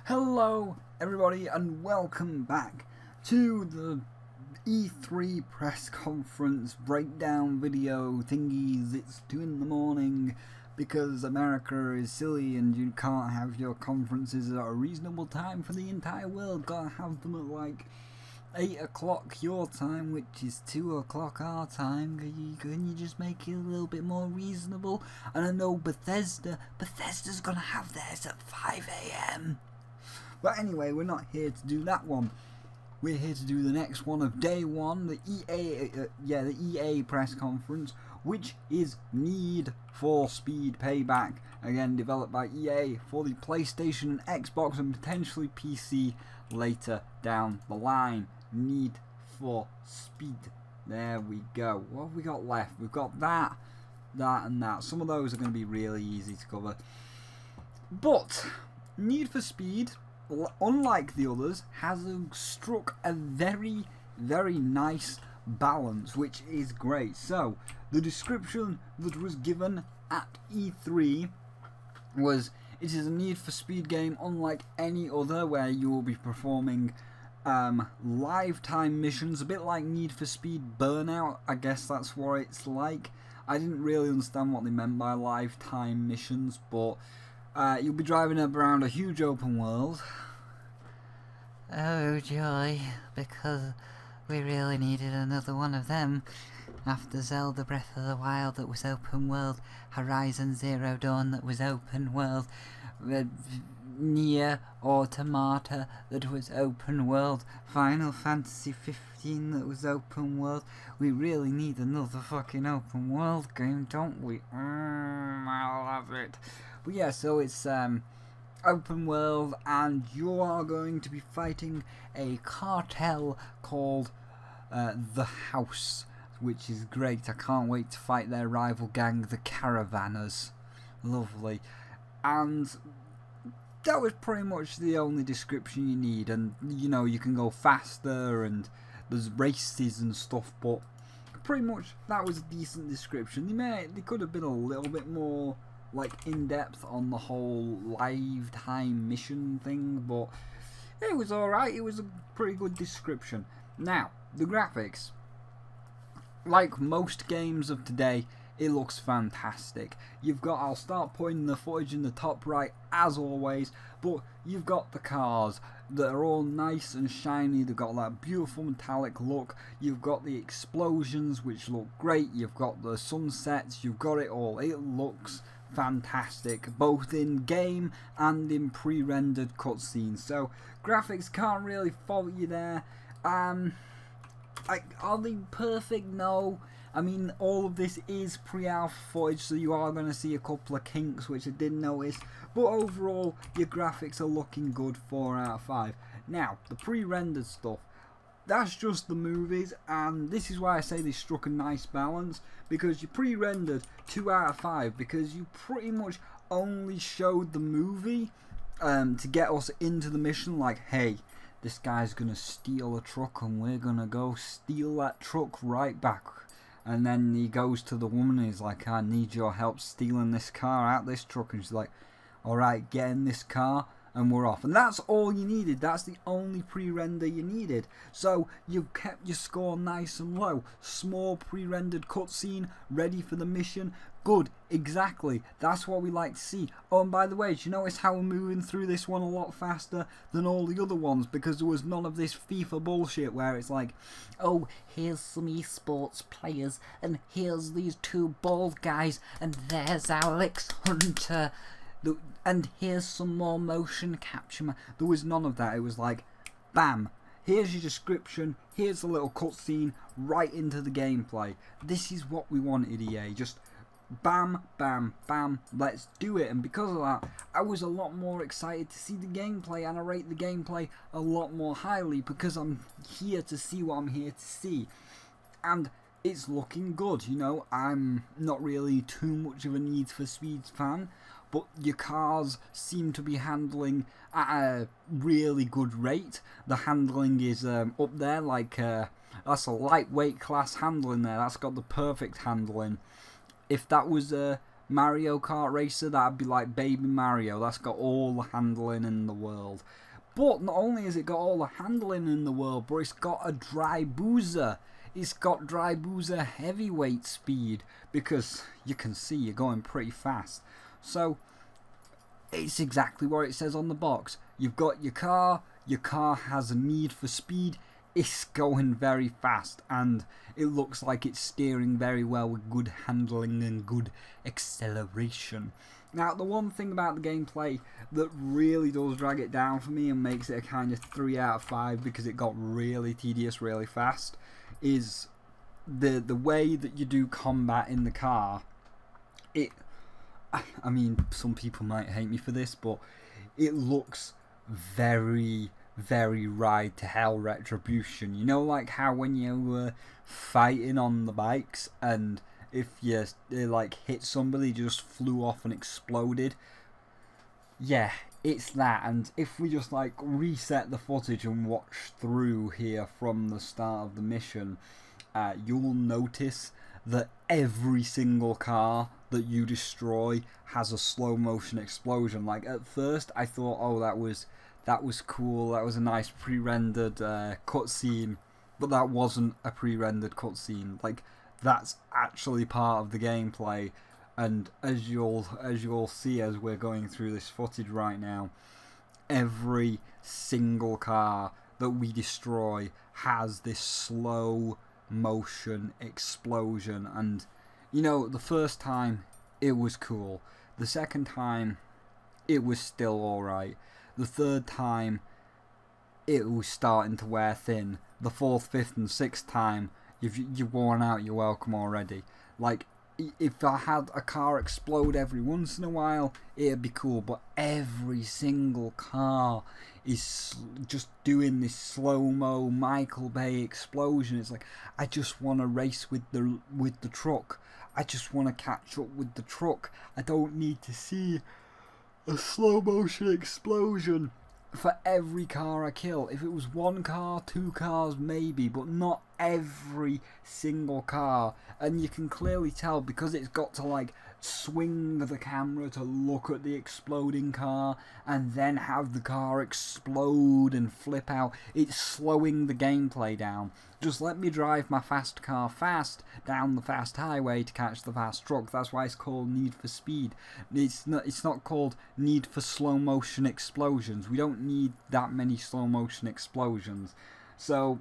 Hello everybody and welcome back to the E3 press conference breakdown video thingies. It's 2 in the morning because America is silly and you can't have your conferences at a reasonable time for the entire world. Gotta have them at like 8 o'clock your time, which is 2 o'clock our time. Can you just make it a little bit more reasonable? And I know Bethesda's gonna have theirs at 5 AM. But anyway, we're not here to do that one. We're here to do the next one of day one, the EA press conference, which is Need for Speed Payback. Again, developed by EA for the PlayStation and Xbox and potentially PC later down the line. Need for Speed. There we go. What have we got left? We've got that, and that. Some of those are going to be really easy to cover. But Need for Speed, unlike the others, has struck a very, very nice balance, which is great. So, the description that was given at E3 was, it is a Need for Speed game unlike any other, where you will be performing live time missions, a bit like Need for Speed Burnout. I guess that's what it's like. I didn't really understand what they meant by live time missions, but you'll be driving around a huge open world. Oh joy, because we really needed another one of them. After Zelda Breath of the Wild that was open world, Horizon Zero Dawn that was open world, Nier Automata that was open world, Final Fantasy 15 that was open world. We really need another fucking open world game, don't we? I love it. But yeah, so it's open world, and you are going to be fighting a cartel called The House, which is great. I can't wait to fight their rival gang, the Caravanners. Lovely. And that was pretty much the only description you need, and you know, you can go faster and there's races and stuff, but pretty much that was a decent description. They could have been a little bit more like in depth on the whole live time mission thing, but it was alright. It was a pretty good description. Now, the graphics, like most games of today, it looks fantastic. You've got, I'll start putting the footage in the top right as always, but you've got the cars that are all nice and shiny. They've got that beautiful metallic look. You've got the explosions which look great. You've got the sunsets. You've got it all. It looks fantastic, both in game and in pre-rendered cutscenes. So graphics can't really fault you there. Are they perfect? No. I mean, all of this is pre-alpha footage, so you are going to see a couple of kinks, which I did notice. But overall, your graphics are looking good, 4 out of 5. Now, the pre-rendered stuff, that's just the movies, and this is why I say they struck a nice balance, because you pre-rendered 2 out of 5, because you pretty much only showed the movie to get us into the mission, like, hey, this guy's going to steal a truck and we're going to go steal that truck right back. And then he goes to the woman and he's like, I need your help stealing this car out this truck. And she's like, alright, get in this car and we're off. And that's all you needed. That's the only pre-render you needed. So you kept your score nice and low. Small pre-rendered cutscene, ready for the mission. Good, exactly. That's what we like to see. Oh, and by the way, do you notice how we're moving through this one a lot faster than all the other ones? Because there was none of this FIFA bullshit where it's like, oh, here's some esports players, and here's these 2 bald guys, and there's Alex Hunter, and here's some more motion capture. There was none of that. It was like, bam, here's your description, here's a little cutscene, right into the gameplay. This is what we wanted, EA. Just bam, bam, bam, let's do it. And because of that, I was a lot more excited to see the gameplay, and I rate the gameplay a lot more highly because I'm here to see what I'm here to see. And it's looking good, you know. I'm not really too much of a Need for Speed fan, but your cars seem to be handling at a really good rate. The handling is up there, like that's a lightweight class handling there. That's got the perfect handling. If that was Mario Kart racer, that'd be like Baby Mario. That's got all the handling in the world. But not only has it got all the handling in the world, but it's got a dry boozer. It's got dry boozer heavyweight speed, because you can see you're going pretty fast. So it's exactly what it says on the box. You've got your car has a need for speed. It's going very fast, and it looks like it's steering very well with good handling and good acceleration. Now, the one thing about the gameplay that really does drag it down for me and makes it a kind of 3 out of 5 because it got really tedious really fast is the way that you do combat in the car. I mean, some people might hate me for this, but it looks very, very Ride to Hell Retribution. You know, like how when you were fighting on the bikes and if you like hit somebody, just flew off and exploded? Yeah, it's that. And if we just like reset the footage and watch through here from the start of the mission, you'll notice that every single car that you destroy has a slow motion explosion. Like at first I thought, oh, that was cool, that was a nice pre-rendered cutscene, but that wasn't a pre-rendered cutscene. Like that's actually part of the gameplay, and as you'll see as we're going through this footage right now, every single car that we destroy has this slow motion explosion. And you know, the first time it was cool, the second time it was still alright, the third time it was starting to wear thin, the fourth, fifth and sixth time you've worn out your welcome already. Like, if I had a car explode every once in a while, it'd be cool, but every single car is just doing this slow-mo Michel Bay explosion. It's like, I just want to race with the truck. I just want to catch up with the truck. I don't need to see a slow-motion explosion for every car I kill. If it was one car, two cars maybe, but not every single car. And you can clearly tell because it's got to like swing the camera to look at the exploding car and then have the car explode and flip out. It's slowing the gameplay down. Just let me drive my fast car fast down the fast highway to catch the fast truck. That's why it's called Need for Speed. It's not called Need for Slow Motion Explosions. We don't need that many slow motion explosions. So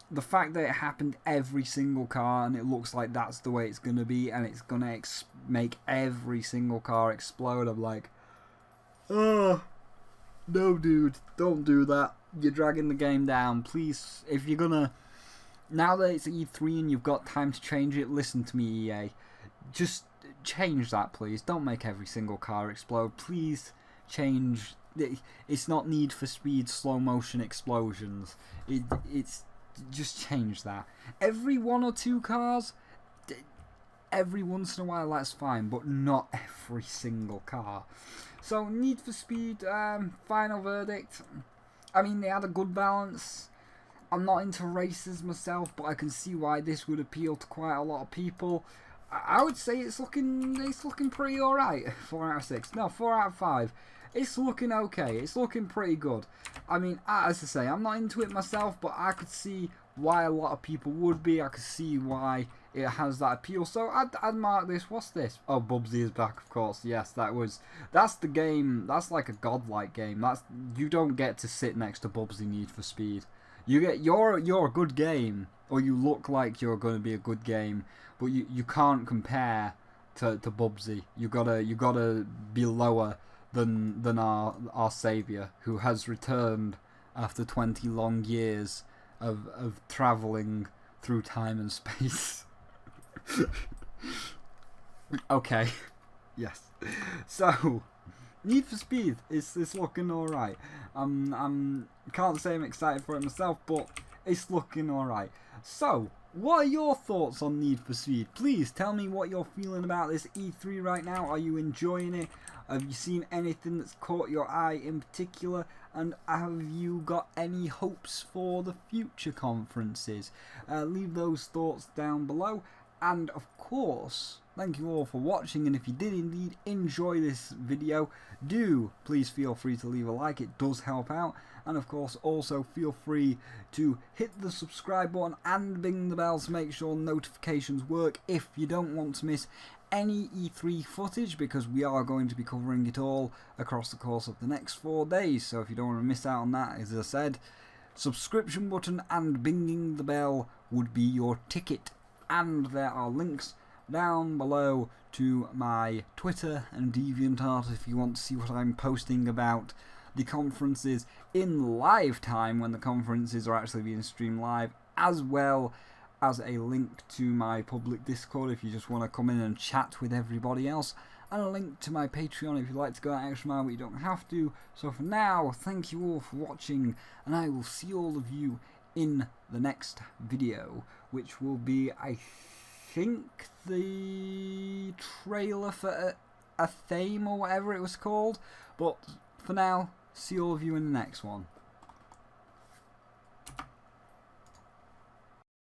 the fact that it happened every single car and it looks like that's the way it's going to be and it's going to make every single car explode, I'm like, oh, no dude, don't do that. You're dragging the game down. Please, if you're going to, now that it's E3 and you've got time to change it, listen to me, EA. Just change that, please. Don't make every single car explode. Please change. It's not Need for Speed slow motion explosions. It's just change that. Every one or two cars, every once in a while, that's fine, but not every single car. So Need for Speed, final verdict. I mean, they had a good balance. I'm not into races myself, but I can see why this would appeal to quite a lot of people. I would say it's looking pretty alright. 4 out of 6. No, 4 out of 5. It's looking okay. It's looking pretty good. I mean, as I say, I'm not into it myself, but I could see why a lot of people would be. I could see why it has that appeal. So I'd mark this. What's this? Oh, Bubsy is back, of course. Yes, that's the game. That's like a godlike game. You don't get to sit next to Bubsy Need for Speed. You're a good game, or you look like you're going to be a good game, but you can't compare to Bubsy. You gotta be lower than our saviour, who has returned after 20 long years of travelling through time and space. Okay, yes. So Need for Speed is looking alright. Can't say I'm excited for it myself, but it's looking alright. So, what are your thoughts on Need for Speed? Please tell me what you're feeling about this E3 right now. Are you enjoying it? Have you seen anything that's caught your eye in particular? And have you got any hopes for the future conferences? Leave those thoughts down below. And of course, thank you all for watching, and if you did indeed enjoy this video, do please feel free to leave a like, it does help out. And of course also feel free to hit the subscribe button and ding the bell to make sure notifications work if you don't want to miss any E3 footage, because we are going to be covering it all across the course of the next 4 days. So if you don't want to miss out on that, as I said, subscription button and binging the bell would be your ticket. And there are links down below to my Twitter and DeviantArt if you want to see what I'm posting about the conferences in live time when the conferences are actually being streamed live, as well as a link to my public Discord if you just want to come in and chat with everybody else, and a link to my Patreon if you'd like to go that extra mile but you don't have to. So for now, thank you all for watching, and I will see all of you in the next video, which will be, I think, the trailer for a theme or whatever it was called. But for now, see all of you in the next one.